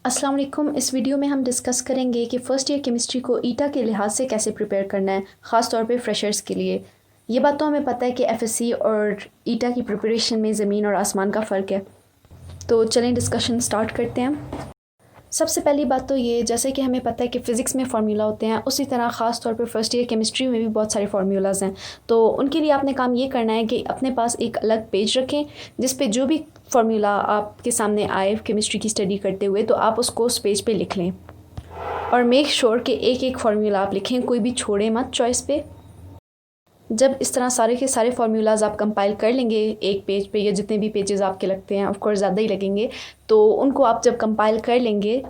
अस्सलाम वालेकुम। इस वीडियो में हम डिस्कस करेंगे कि फ़र्स्ट ईयर केमिस्ट्री को ईटा के लिहाज से कैसे प्रिपेयर करना है, ख़ास तौर पे फ्रेशर्स के लिए। ये बात तो हमें पता है कि एफएससी और ईटा की प्रिपरेशन में ज़मीन और आसमान का फ़र्क है। तो चलें डिस्कशन स्टार्ट करते हैं। सबसे पहली बात तो ये, जैसे कि हमें पता है कि फ़िज़िक्स में फ़ार्मूला होते हैं, उसी तरह ख़ास तौर पे फ़र्स्ट ईयर केमिस्ट्री में भी बहुत सारे फार्मूलाज हैं। तो उनके लिए आपने काम ये करना है कि अपने पास एक अलग पेज रखें जिस पे जो भी फार्मूला आपके सामने आए केमिस्ट्री की स्टडी करते हुए, तो आप उसको उस पेज पे लिख लें। और मेक श्योर कि एक एक फार्मूला आप लिखें, कोई भी छोड़े मत चॉइस पे। जब इस तरह सारे के सारे फार्मूलाज आप कंपाइल कर लेंगे एक पेज पे, या जितने भी पेजेस आपके लगते हैं, ऑफ कोर्स ज़्यादा ही लगेंगे, तो उनको आप जब कंपाइल कर लेंगे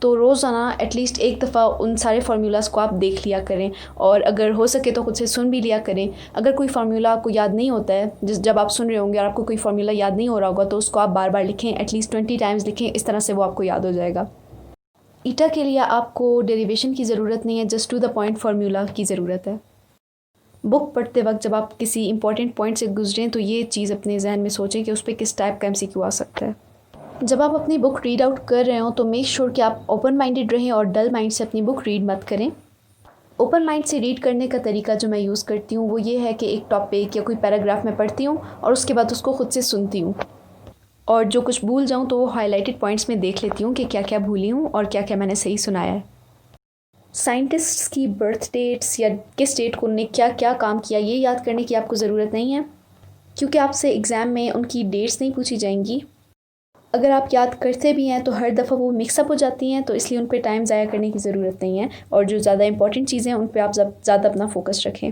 तो रोज़ाना एटलीस्ट एक दफ़ा उन सारे फार्मूलाज़ को आप देख लिया करें, और अगर हो सके तो खुद से सुन भी लिया करें। अगर कोई फार्मूला आपको याद नहीं होता है, जब आप सुन रहे होंगे और आपको कोई फार्मूला याद नहीं हो रहा होगा, तो उसको आप बार बार लिखें, एटलीस्ट 20 टाइम्स लिखें, इस तरह से वो आपको याद हो जाएगा। ईटा के लिए आपको डेरिवेशन की ज़रूरत नहीं है, just to the point formula की ज़रूरत है। बुक पढ़ते वक्त जब आप किसी इंपॉर्टेंट पॉइंट से गुजरें तो ये चीज़ अपने जहन में सोचें कि उस पर किस टाइप का एमसीक्यू आ सकता है। जब आप अपनी बुक रीड आउट कर रहे हो तो मेक श्योर कि आप ओपन माइंडेड रहें और डल माइंड से अपनी बुक रीड मत करें। ओपन माइंड से रीड करने का तरीका जो मैं यूज़ करती हूँ वो ये है कि एक टॉपिक या कोई पैराग्राफ मैं पढ़ती हूँ और उसके बाद उसको खुद से सुनती हूँ, और जो कुछ भूल जाऊँ तो वो हाईलाइटेड पॉइंट्स में देख लेती हूँ कि क्या क्या भूली हूँ और क्या क्या मैंने सही सुनाया है। साइंटिस्ट्स की बर्थ डेट्स या किस डेट को उन्होंने क्या क्या काम किया ये याद करने की आपको ज़रूरत नहीं है, क्योंकि आपसे एग्ज़ाम में उनकी डेट्स नहीं पूछी जाएंगी। अगर आप याद करते भी हैं तो हर दफ़ा वो मिक्सअप हो जाती हैं, तो इसलिए उन पे टाइम ज़ाया करने की ज़रूरत नहीं है, और जो ज़्यादा इंपॉर्टेंट चीज़ें हैं उन पे आप ज़्यादा अपना फोकस रखें।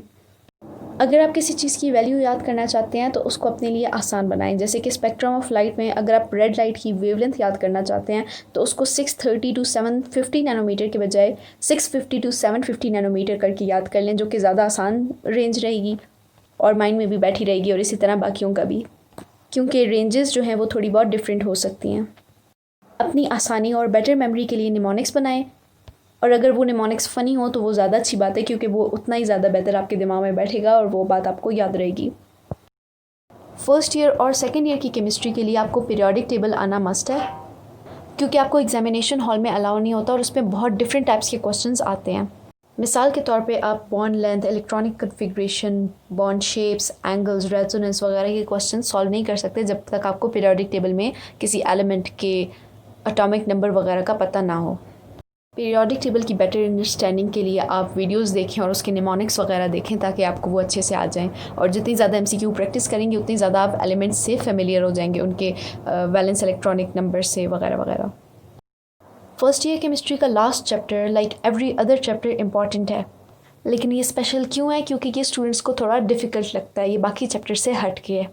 अगर आप किसी चीज़ की वैल्यू याद करना चाहते हैं तो उसको अपने लिए आसान बनाएं। जैसे कि स्पेक्ट्रम ऑफ लाइट में अगर आप रेड लाइट की वेवलेंथ याद करना चाहते हैं तो उसको 630 टू 750 नैनोमीटर के बजाय 650 टू 750 नैनोमीटर करके याद कर लें, जो कि ज़्यादा आसान रेंज रहेगी और माइंड में भी बैठी रहेगी, और इसी तरह बाकियों का भी, क्योंकि रेंजेस जो हैं वो थोड़ी बहुत डिफरेंट हो सकती हैं। अपनी आसानी और बेटर मेमोरी के लिए निमोनिक्स बनाएं, और अगर वो निमोनिक्स फ़नी हो तो वो ज़्यादा अच्छी बात है, क्योंकि वो उतना ही ज़्यादा बेहतर आपके दिमाग में बैठेगा और वो बात आपको याद रहेगी। फ़र्स्ट ईयर और सेकेंड ईयर की केमिस्ट्री के लिए आपको पीरियोडिक टेबल आना मस्ट है, क्योंकि आपको एग्जामिनेशन हॉल में अलाउ नहीं होता और उसमें बहुत डिफरेंट टाइप्स के क्वेश्चंस आते हैं। मिसाल के तौर पे आप bond length, electronic configuration, bond shapes, angles, resonance वगैरह के क्वेश्चन सॉल्व नहीं कर सकते जब तक आपको पीरियोडिक टेबल में किसी एलिमेंट के एटॉमिक नंबर वगैरह का पता ना हो। पीरियोडिक टेबल की बेटर अंडरस्टैंडिंग के लिए आप वीडियोस देखें और उसके निमोनिक्स वगैरह देखें, ताकि आपको वो अच्छे से आ जाएं, और जितनी ज़्यादा एमसीक्यू प्रैक्टिस करेंगे उतनी ज़्यादा आप एलिमेंट्स से फेमिलियर हो जाएंगे, उनके वैलेंस इलेक्ट्रॉनिक नंबर से वगैरह वगैरह। फर्स्ट ईयर केमिस्ट्री का last chapter like every other chapter important है, लेकिन ये स्पेशल क्यों है? क्योंकि ये स्टूडेंट्स को थोड़ा डिफ़िकल्ट लगता है, ये बाकी चैप्टर से हट के है।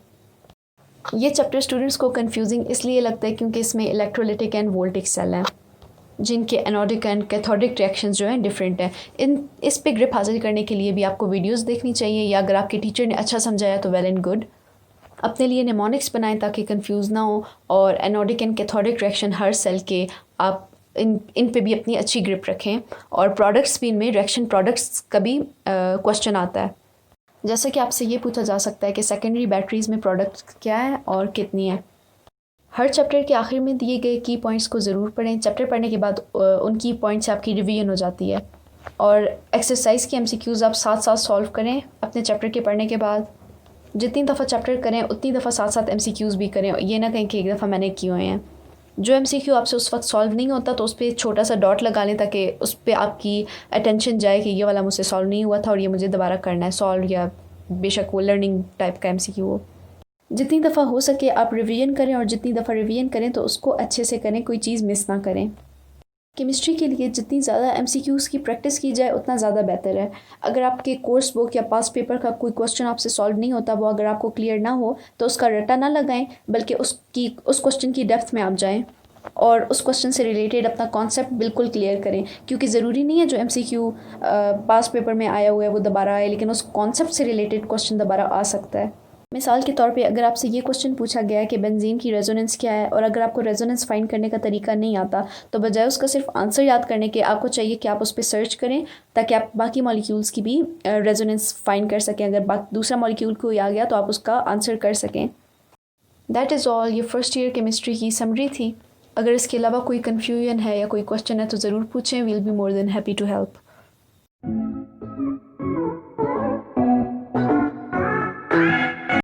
ये चैप्टर स्टूडेंट्स को कंफ्यूजिंग इसलिए लगता है क्योंकि इसमें इलेक्ट्रोलिटिक एंड वोल्टिक सेल हैं, जिनके एनोडिक एंड कैथोडिक रिएक्शंस जो हैं डिफरेंट हैं। इस पे ग्रिप हासिल करने के लिए भी आपको वीडियोस देखनी चाहिए, या अगर आपके टीचर ने अच्छा समझाया तो वेल एंड गुड। अपने लिए निमोनिक्स बनाएं ताकि कंफ्यूज ना हो, और एनोडिक एंड कैथोडिक रिएक्शन हर सेल के आप इन पे भी अपनी अच्छी ग्रिप रखें, और प्रोडक्ट्स भी, इनमें रिएक्शन प्रोडक्ट्स का भी क्वेश्चन आता है। जैसे कि आपसे ये पूछा जा सकता है कि सेकेंडरी बैटरीज़ में प्रोडक्ट क्या है और कितनी है। हर चैप्टर के आखिर में दिए गए की पॉइंट्स को ज़रूर पढ़ें। चैप्टर पढ़ने के बाद उन की पॉइंट्स से आपकी रिवीजन हो जाती है, और एक्सरसाइज की एमसीक्यूज़ आप साथ साथ सॉल्व करें अपने चैप्टर के पढ़ने के बाद। जितनी दफ़ा चैप्टर करें उतनी दफ़ा साथ साथ एमसीक्यूज़ भी करें, ये ना कहें कि एक दफ़ा मैंने किए हुए हैं। जो एमसीक्यू आपसे उस वक्त सॉल्व नहीं होता तो उस पर छोटा सा डॉट लगा लें, ताकि उस पर आपकी अटेंशन जाए कि ये वाला मुझसे सॉल्व नहीं हुआ था और ये मुझे दोबारा करना है सॉल्व, या बेशक वो लर्निंग टाइप का एमसीक्यू हो। जितनी दफ़ा हो सके आप रिवीजन करें, और जितनी दफ़ा रिवीजन करें तो उसको अच्छे से करें, कोई चीज़ मिस ना करें। केमिस्ट्री के लिए जितनी ज़्यादा एमसीक्यूज़ की प्रैक्टिस की जाए उतना ज़्यादा बेहतर है। अगर आपके कोर्स बुक या पास पेपर का कोई क्वेश्चन आपसे सॉल्व नहीं होता, वो अगर आपको क्लियर ना हो, तो उसका रट्टा ना लगाएं, बल्कि उस क्वेश्चन की डेप्थ में आप जाएं और उस क्वेश्चन से रिलेटेड अपना कॉन्सेप्ट बिल्कुल क्लियर करें, क्योंकि ज़रूरी नहीं है जो एमसीक्यू पास पेपर में आया हुआ है वो दोबारा आए, लेकिन उस कॉन्सेप्ट से रिलेटेड क्वेश्चन दोबारा आ सकता है। मिसाल के तौर पे अगर आपसे ये क्वेश्चन पूछा गया है कि बेंजीन की रेजोनेंस क्या है, और अगर आपको रेजोनेंस फाइंड करने का तरीका नहीं आता, तो बजाय उसका सिर्फ आंसर याद करने के आपको चाहिए कि आप उस पर सर्च करें, ताकि आप बाकी मॉलिक्यूल्स की भी रेजोनेंस फाइंड कर सकें। अगर दूसरा मॉलिक्यूल कोई आ गया तो आप उसका आंसर कर सकें। That is all. ये फर्स्ट ईयर केमिस्ट्री की समरी थी। अगर इसके अलावा कोई कन्फ्यूजन है या कोई क्वेश्चन है तो ज़रूर पूछें, we'll be more than happy to help.